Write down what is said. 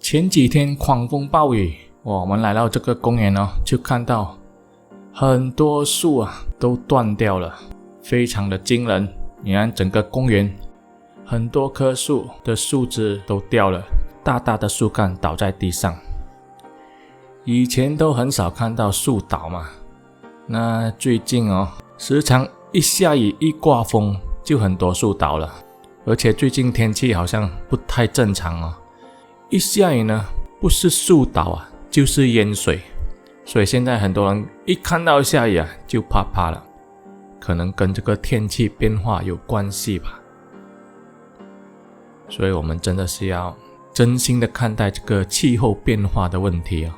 前几天狂风暴雨，我们来到这个公园就看到很多树都断掉了，非常的惊人。你看整个公园很多棵树的树枝都掉了，大大的树干倒在地上。以前都很少看到树倒嘛，那最近时常一下雨一刮风就很多树倒了，而且最近天气好像不太正常一下雨呢不是树倒就是淹水，所以现在很多人一看到下雨就怕怕了，可能跟这个天气变化有关系吧。所以我们真的是要真心的看待这个气候变化的问题